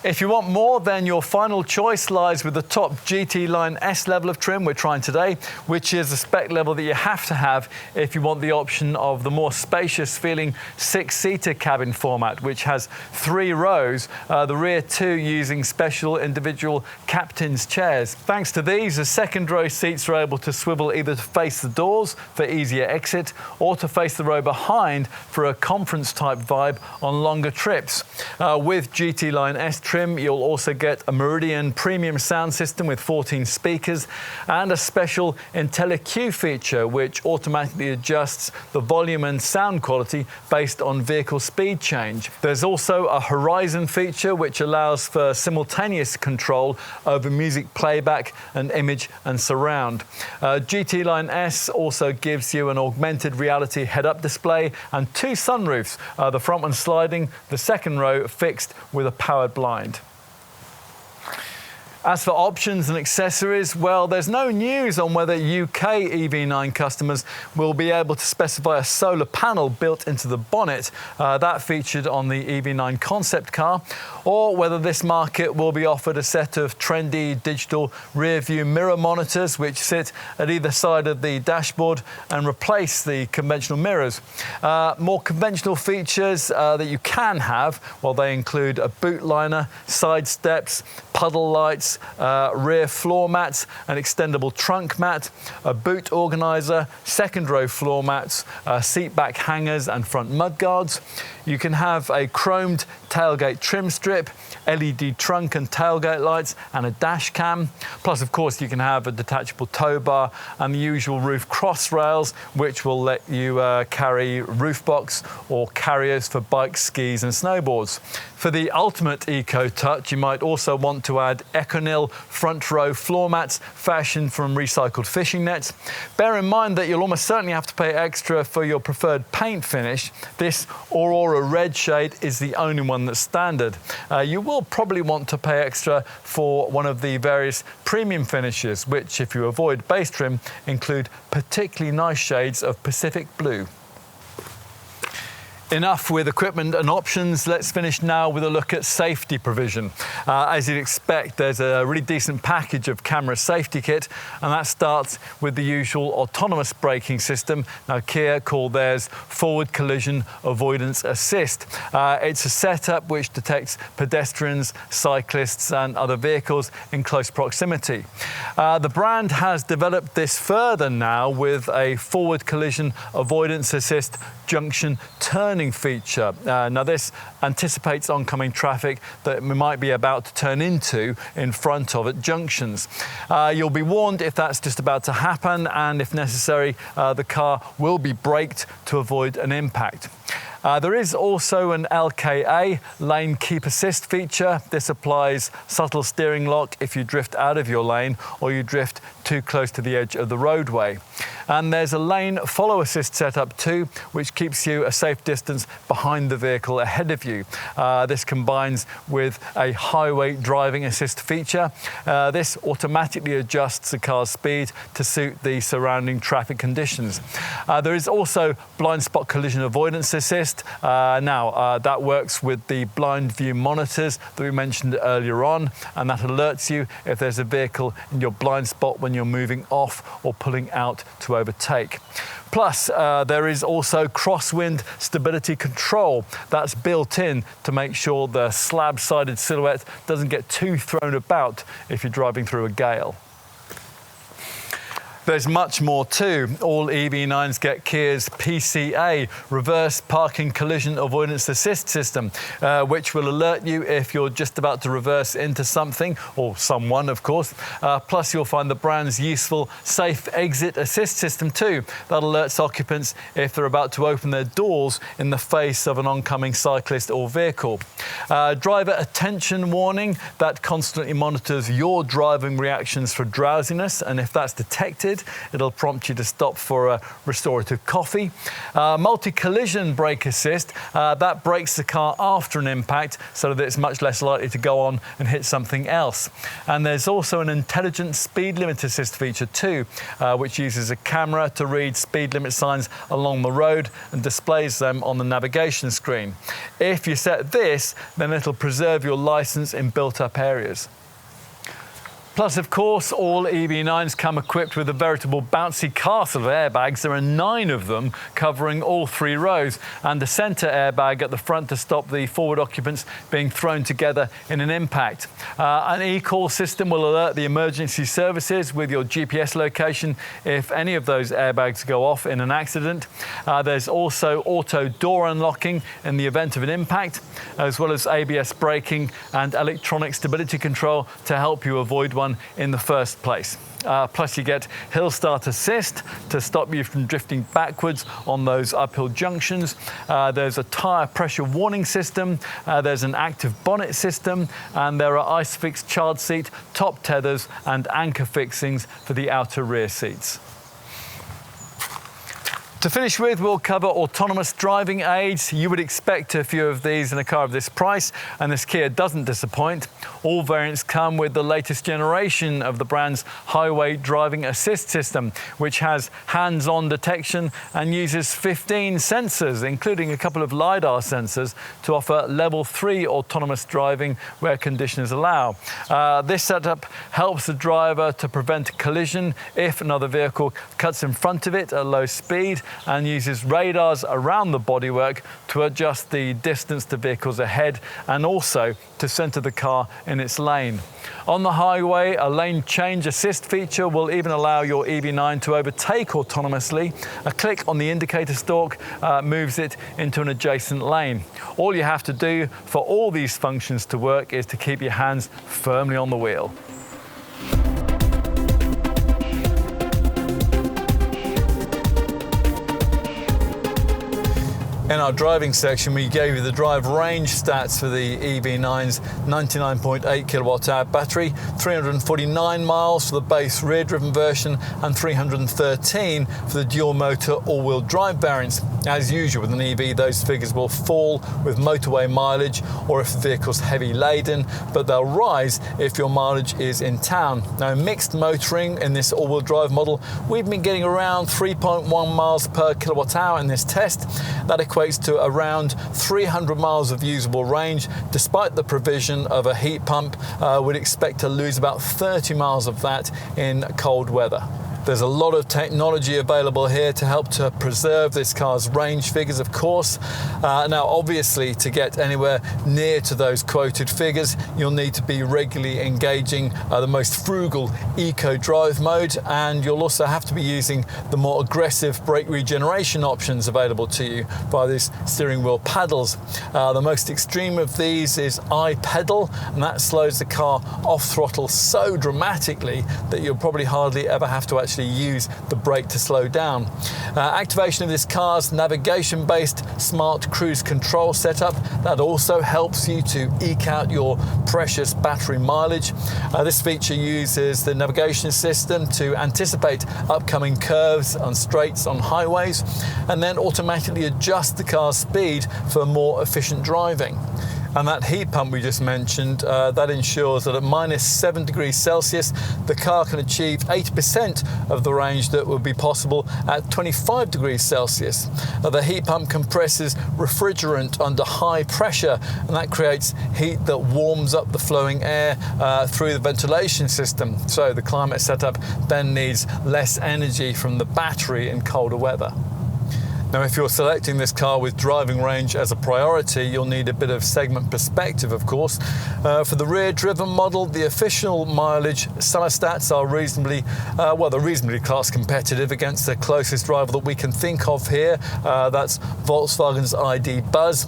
Speaker 2: If you want more, then your final choice lies with the top GT Line S level of trim we're trying today, which is a spec level that you have to have if you want the option of the more spacious feeling 6-seater cabin format, which has 3 rows, the rear 2 using special individual captain's chairs. Thanks to these, the second row seats are able to swivel either to face the doors for easier exit or to face the row behind for a conference type vibe on longer trips. With GT Line S trim, you'll also get a Meridian premium sound system with 14 speakers and a special IntelliQ feature which automatically adjusts the volume and sound quality based on vehicle speed change. There's also a Horizon feature which allows for simultaneous control over music playback and image and surround. GT Line S also gives you an augmented reality head-up display and 2 sunroofs, the front one sliding, the second row fixed with a powered blind. As for options and accessories, well, there's no news on whether UK EV9 customers will be able to specify a solar panel built into the bonnet that featured on the EV9 concept car, or whether this market will be offered a set of trendy digital rear view mirror monitors which sit at either side of the dashboard and replace the conventional mirrors. More conventional features that you can have, well, they include a boot liner, side steps, puddle lights, rear floor mats, an extendable trunk mat, a boot organiser, second row floor mats, seat back hangers and front mudguards. You can have a chromed tailgate trim strip, LED trunk and tailgate lights and a dash cam. Plus, of course, you can have a detachable tow bar and the usual roof cross rails, which will let you carry roof box or carriers for bikes, skis and snowboards. For the ultimate eco-touch, you might also want to add Econil front row floor mats fashioned from recycled fishing nets. Bear in mind that you'll almost certainly have to pay extra for your preferred paint finish. This Aurora red shade is the only one that's standard. You will probably want to pay extra for one of the various premium finishes, which, if you avoid base trim, include particularly nice shades of Pacific blue. Enough with equipment and options. Let's finish now with a look at safety provision. As you'd expect, there's a really decent package of camera safety kit, and that starts with the usual autonomous braking system. Now, 𝗙će call theirs forward collision avoidance assist. It's a setup which detects pedestrians, cyclists and other vehicles in close proximity. The brand has developed this further now with a forward collision avoidance assist junction turning feature. Now, this anticipates oncoming traffic that we might be about to turn into in front of at junctions. You'll be warned if that's just about to happen, and if necessary, the car will be braked to avoid an impact. There is also an 𝗙će lane keep assist feature. This applies subtle steering lock if you drift out of your lane or you drift too close to the edge of the roadway. And there's a lane follow assist setup too, which keeps you a safe distance behind the vehicle ahead of you. This combines with a highway driving assist feature. This automatically adjusts the car's speed to suit the surrounding traffic conditions. There is also blind spot collision avoidance assist. That works with the blind view monitors that we mentioned earlier on, and that alerts you if there's a vehicle in your blind spot when you're moving off or pulling out to overtake. Plus, there is also crosswind stability control. That's built in to make sure the slab-sided silhouette doesn't get too thrown about if you're driving through a gale. There's much more too. All EV9s get 𝗙će's PCA, Reverse Parking Collision Avoidance Assist system, which will alert you if you're just about to reverse into something, or someone, of course. Plus, you'll find the brand's useful Safe Exit Assist system too. That alerts occupants if they're about to open their doors in the face of an oncoming cyclist or vehicle. Driver Attention Warning, that constantly monitors your driving reactions for drowsiness, and if that's detected, it'll prompt you to stop for a restorative coffee. Multi-collision brake assist, that brakes the car after an impact so that it's much less likely to go on and hit something else. And there's also an intelligent speed limit assist feature too, which uses a camera to read speed limit signs along the road and displays them on the navigation screen. If you set this, then it'll preserve your license in built-up areas. Plus, of course, all EV9s come equipped with a veritable bouncy castle of airbags. There are 9 of them covering all 3 rows, and a centre airbag at the front to stop the forward occupants being thrown together in an impact. An e-call system will alert the emergency services with your GPS location if any of those airbags go off in an accident. There's also auto door unlocking in the event of an impact, as well as ABS braking and electronic stability control to help you avoid one in the first place. Plus, you get hill start assist to stop you from drifting backwards on those uphill junctions. There's a tyre pressure warning system. There's an active bonnet system, and there are ISOFIX child seat, top tethers and anchor fixings for the outer rear seats. To finish with, we'll cover autonomous driving aids. You would expect a few of these in a car of this price, and this 𝗙će doesn't disappoint. All variants come with the latest generation of the brand's highway driving assist system, which has hands-on detection and uses 15 sensors, including a couple of LiDAR sensors, to offer level 3 autonomous driving where conditions allow. This setup helps the driver to prevent collision if another vehicle cuts in front of it at low speed, and uses radars around the bodywork to adjust the distance to vehicles ahead and also to center the car in its lane. On the highway, a lane change assist feature will even allow your EV9 to overtake autonomously. A click on the indicator stalk moves it into an adjacent lane. All you have to do for all these functions to work is to keep your hands firmly on the wheel. In our driving section, we gave you the drive range stats for the EV9's 99.8 kilowatt-hour battery, 349 miles for the base rear-driven version and 313 for the dual-motor all-wheel drive variants. As usual with an EV, those figures will fall with motorway mileage or if the vehicle's heavy laden, but they'll rise if your mileage is in town. Now, mixed motoring in this all-wheel drive model, we've been getting around 3.1 miles per kilowatt-hour in this test. That equates to around 300 miles of usable range. Despite the provision of a heat pump, we'd expect to lose about 30 miles of that in cold weather. There's a lot of technology available here to help to preserve this car's range figures, of course. Now, obviously, to get anywhere near to those quoted figures, you'll need to be regularly engaging the most frugal eco drive mode, and you'll also have to be using the more aggressive brake regeneration options available to you by these steering wheel paddles. The most extreme of these is iPedal, and that slows the car off throttle so dramatically that you'll probably hardly ever have to actually use the brake to slow down. Activation of this car's navigation-based smart cruise control setup, that also helps you to eke out your precious battery mileage. This feature uses the navigation system to anticipate upcoming curves on straights on highways and then automatically adjust the car's speed for more efficient driving. And that heat pump we just mentioned, that ensures that at -7 degrees Celsius, the car can achieve 80% of the range that would be possible at 25 degrees Celsius. Now, the heat pump compresses refrigerant under high pressure, and that creates heat that warms up the flowing air through the ventilation system. So the climate setup then needs less energy from the battery in colder weather. Now, if you're selecting this car with driving range as a priority, you'll need a bit of segment perspective, of course. For the rear-driven model, the official mileage summer stats are reasonably class competitive against the closest rival that we can think of here. That's Volkswagen's ID Buzz.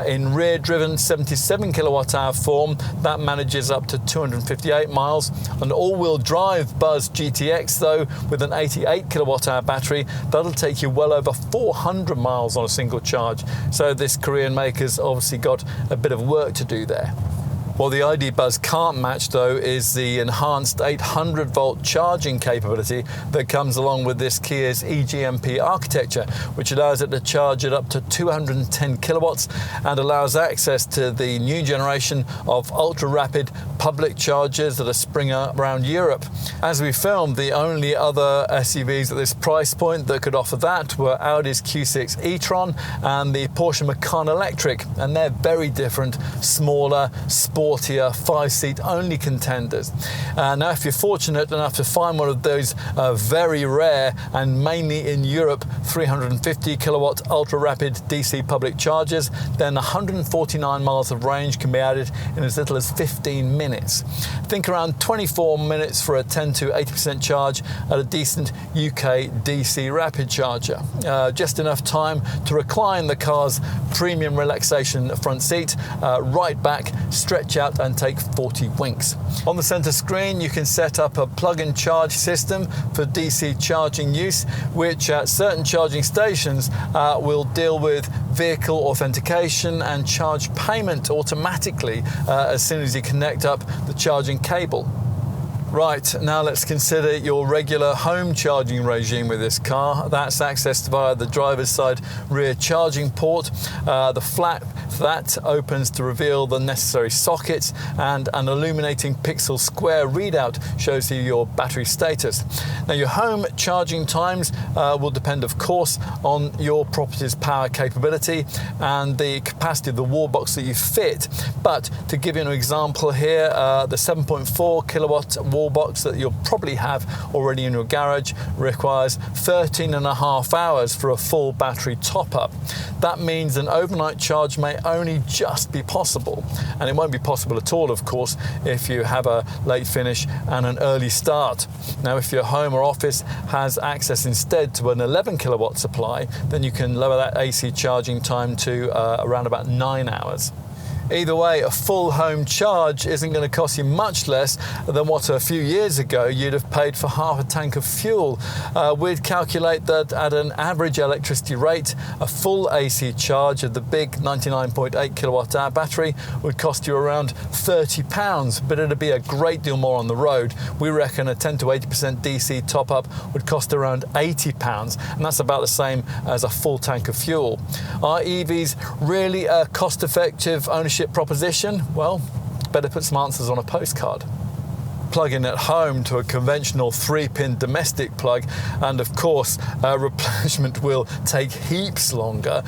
Speaker 2: In rear-driven 77 kilowatt-hour form, that manages up to 258 miles. An all-wheel drive Buzz GTX, though, with an 88 kilowatt-hour battery, that'll take you well over 400 miles on a single charge. So this Korean maker's obviously got a bit of work to do there. What the ID Buzz can't match, though, is the enhanced 800-volt charging capability that comes along with this Kia's eGMP architecture, which allows it to charge at up to 210 kilowatts and allows access to the new generation of ultra-rapid public chargers that are springing up around Europe. As we filmed, the only other SUVs at this price point that could offer that were Audi's Q6 e-tron and the Porsche Macan Electric, and they're very different, smaller, sportier, 5-seat only contenders. Now, if you're fortunate enough to find one of those very rare and mainly in Europe 350 kilowatt ultra rapid DC public chargers, then 149 miles of range can be added in as little as 15 minutes. Think around 24 minutes for a 10 to 80% charge at a decent UK DC rapid charger. Just enough time to recline the car's premium relaxation front seat, right back, stretch out and take 40 winks. On the center screen, you can set up a plug-in charge system for DC charging use, which at certain charging stations will deal with vehicle authentication and charge payment automatically as soon as you connect up the charging cable. Right, now let's consider your regular home charging regime with this car. That's accessed via the driver's side rear charging port. The flap that opens to reveal the necessary sockets, and an illuminating pixel square readout shows you your battery status. Now, your home charging times will depend, of course, on your property's power capability and the capacity of the wall box that you fit. But to give you an example here, the 7.4 kilowatt wall box that you'll probably have already in your garage requires 13.5 hours for a full battery top-up. That means an overnight charge may only just be possible, and it won't be possible at all, of course, if you have a late finish and an early start. Now, if your home or office has access instead to an 11 kilowatt supply, then you can lower that AC charging time to around about 9 hours. Either way, a full home charge isn't going to cost you much less than what a few years ago you'd have paid for half a tank of fuel. We'd calculate that at an average electricity rate, a full AC charge of the big 99.8 kilowatt hour battery would cost you around £30, but it'd be a great deal more on the road. We reckon a 10 to 80% DC top up would cost around £80, and that's about the same as a full tank of fuel. Are EVs really a cost-effective ownership proposition? Well, better put some answers on a postcard. Plug in at home to a conventional 3-pin domestic plug, and of course replenishment will take heaps longer.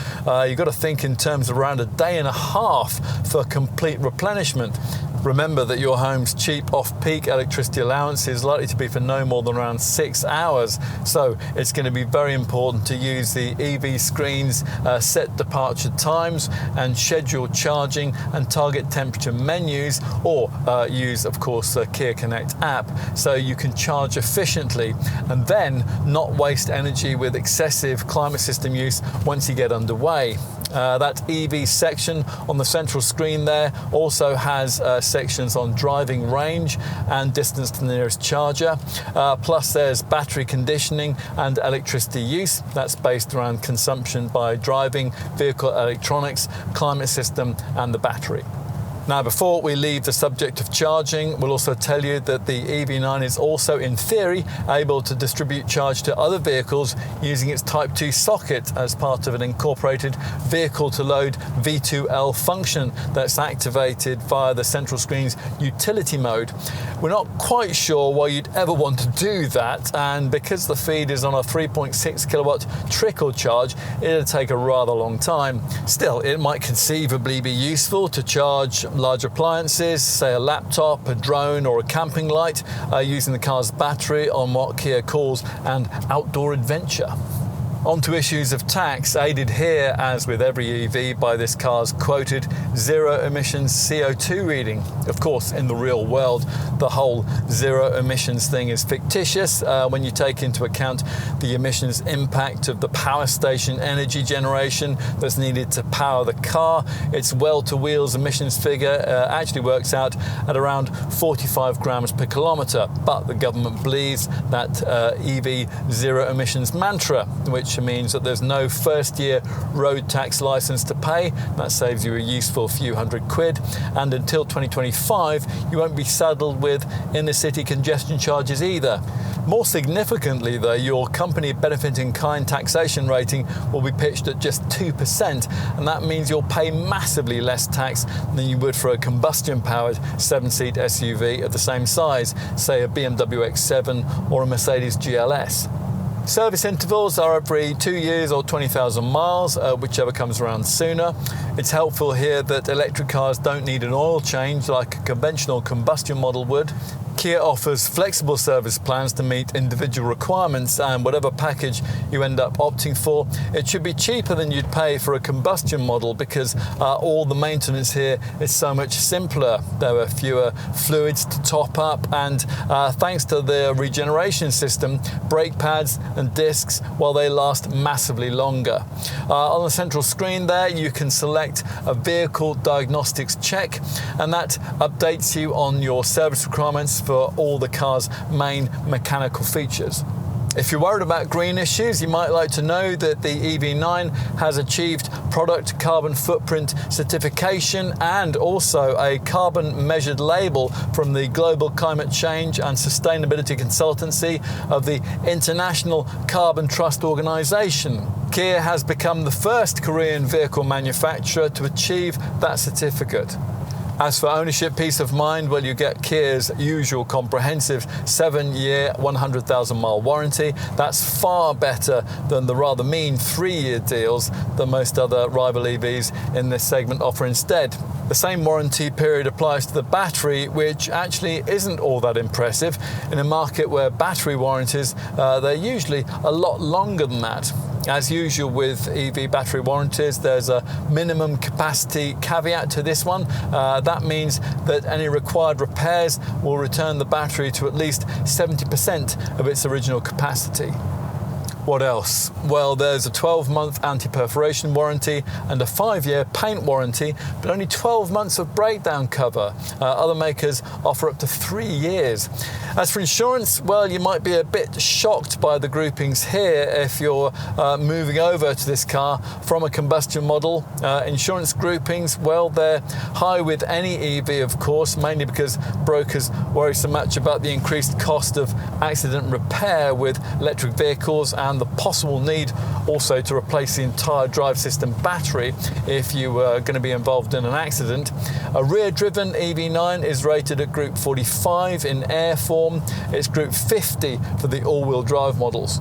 Speaker 2: You've got to think in terms of around a day and a half for complete replenishment. Remember that your home's cheap off-peak electricity allowance is likely to be for no more than around 6 hours, so it's going to be very important to use the EV screen's set departure times and schedule charging and target temperature menus, or use, of course, the Kia Connect app, so you can charge efficiently and then not waste energy with excessive climate system use once you get underway. That EV section on the central screen there also has sections on driving range and distance to the nearest charger. Plus there's battery conditioning and electricity use. That's based around consumption by driving, vehicle electronics, climate system and the battery. Now, before we leave the subject of charging, we'll also tell you that the Ev9 is also, in theory, able to distribute charge to other vehicles using its Type 2 socket as part of an incorporated vehicle-to-load V2L function that's activated via the central screen's utility mode. We're not quite sure why you'd ever want to do that, and because the feed is on a 3.6 kilowatt trickle charge, it'll take a rather long time. Still, it might conceivably be useful to charge large appliances, say a laptop, a drone or a camping light, using the car's battery on what Kia calls an outdoor adventure. On to issues of tax, aided here, as with every EV, by this car's quoted zero emissions CO2 reading. Of course, in the real world, the whole zero emissions thing is fictitious when you take into account the emissions impact of the power station energy generation that's needed to power the car. Its well-to-wheels emissions figure actually works out at around 45 grams per kilometre, but the government believes that EV zero emissions mantra, which means that there's no first-year road tax licence to pay. That saves you a useful few hundred quid, and until 2025 you won't be saddled with inner-city congestion charges either. More significantly though, your company benefit-in-kind taxation rating will be pitched at just 2%, and that means you'll pay massively less tax than you would for a combustion-powered 7-seat SUV of the same size, say a BMW X7 or a Mercedes GLS. Service intervals are every 2 years or 20,000 miles, whichever comes around sooner. It's helpful here that electric cars don't need an oil change like a conventional combustion model would. Kia offers flexible service plans to meet individual requirements, and whatever package you end up opting for, it should be cheaper than you'd pay for a combustion model because all the maintenance here is so much simpler. There are fewer fluids to top up, and thanks to the regeneration system, brake pads and discs, well, they last massively longer. On the central screen there, you can select a vehicle diagnostics check, and that updates you on your service requirements for all the car's main mechanical features. If you're worried about green issues, you might like to know that the EV9 has achieved product carbon footprint certification and also a carbon measured label from the Global Climate Change and Sustainability Consultancy of the International Carbon Trust Organization. Kia has become the first Korean vehicle manufacturer to achieve that certificate. As for ownership peace of mind, well, you get Kia's usual comprehensive 7-year, 100,000-mile warranty. That's far better than the rather mean 3-year deals that most other rival EVs in this segment offer instead. The same warranty period applies to the battery, which actually isn't all that impressive. In a market where battery warranties, they're usually a lot longer than that. As usual with EV battery warranties, there's a minimum capacity caveat to this one. That means that any required repairs will return the battery to at least 70% of its original capacity. What else? Well, there's a 12-month anti-perforation warranty and a 5-year paint warranty, but only 12 months of breakdown cover. Other makers offer up to 3 years. As for insurance, well, you might be a bit shocked by the groupings here if you're moving over to this car from a combustion model. Insurance groupings, well, they're high with any EV, of course, mainly because brokers worry so much about the increased cost of accident repair with electric vehicles and the possible need also to replace the entire drive system battery if you were going to be involved in an accident. A rear-driven EV9 is rated at Group 45 in air form. It's Group 50 for the all-wheel drive models.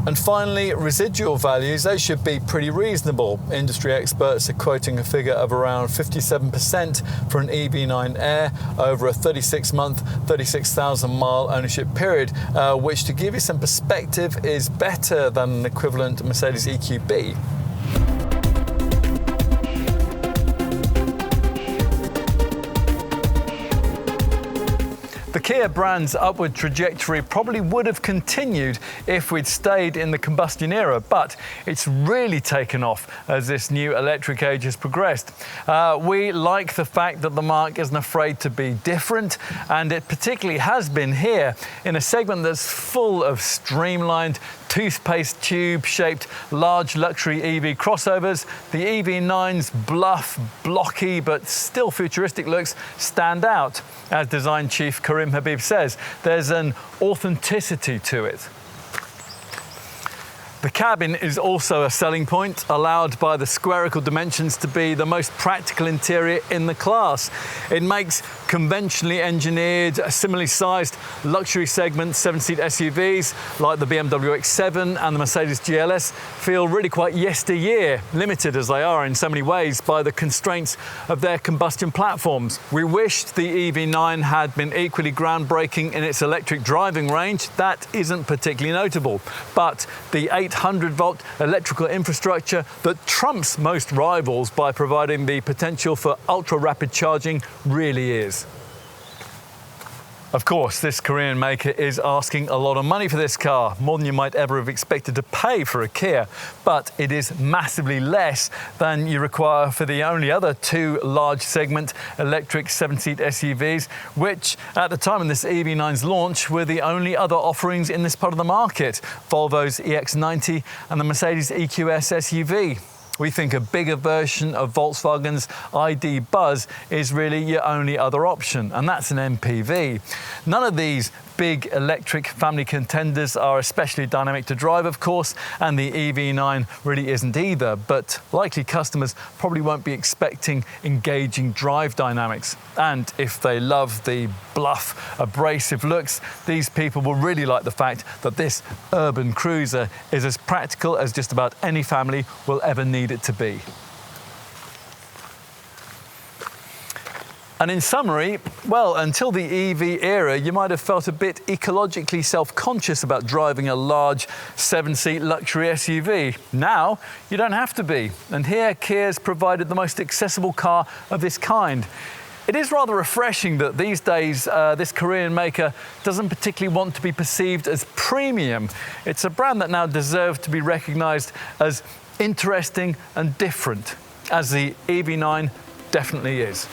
Speaker 2: And finally, residual values, they should be pretty reasonable. Industry experts are quoting a figure of around 57% for an EV9 Air over a 36-month, 36,000-mile ownership period, which, to give you some perspective, is better than an equivalent Mercedes EQB. The Kia brand's upward trajectory probably would have continued if we'd stayed in the combustion era, but it's really taken off as this new electric age has progressed. We like the fact that the marque isn't afraid to be different, and it particularly has been here in a segment that's full of streamlined, toothpaste tube-shaped large luxury EV crossovers. The EV9's bluff, blocky, but still futuristic looks stand out. As design chief 𝗙će𝗹𝗹ល់says, there's an authenticity to it. The cabin is also a selling point, allowed by the squarical dimensions to be the most practical interior in the class. It makes conventionally engineered, similarly sized luxury segment 7-seat SUVs like the BMW X7 and the Mercedes GLS feel really quite yesteryear, limited as they are in so many ways by the constraints of their combustion platforms. We wished the EV9 had been equally groundbreaking in its electric driving range. That isn't particularly notable, but the 800-volt electrical infrastructure that trumps most rivals by providing the potential for ultra-rapid charging really is. Of course, this Korean maker is asking a lot of money for this car, more than you might ever have expected to pay for a Kia, but it is massively less than you require for the only other 2 large segment electric 7-seat SUVs, which at the time of this EV9's launch were the only other offerings in this part of the market, Volvo's EX90 and the Mercedes EQS SUV. We think a bigger version of Volkswagen's ID Buzz is really your only other option, and that's an MPV. None of these big electric family contenders are especially dynamic to drive, of course, and the EV9 really isn't either, but likely customers probably won't be expecting engaging drive dynamics. And if they love the bluff, abrasive looks, these people will really like the fact that this urban cruiser is as practical as just about any family will ever need it to be. And in summary, well, until the EV era, you might have felt a bit ecologically self-conscious about driving a large 7-seat luxury SUV. Now, you don't have to be. And here, Kia's provided the most accessible car of this kind. It is rather refreshing that these days this Korean maker doesn't particularly want to be perceived as premium. It's a brand that now deserves to be recognized as interesting and different, as the EV9 definitely is.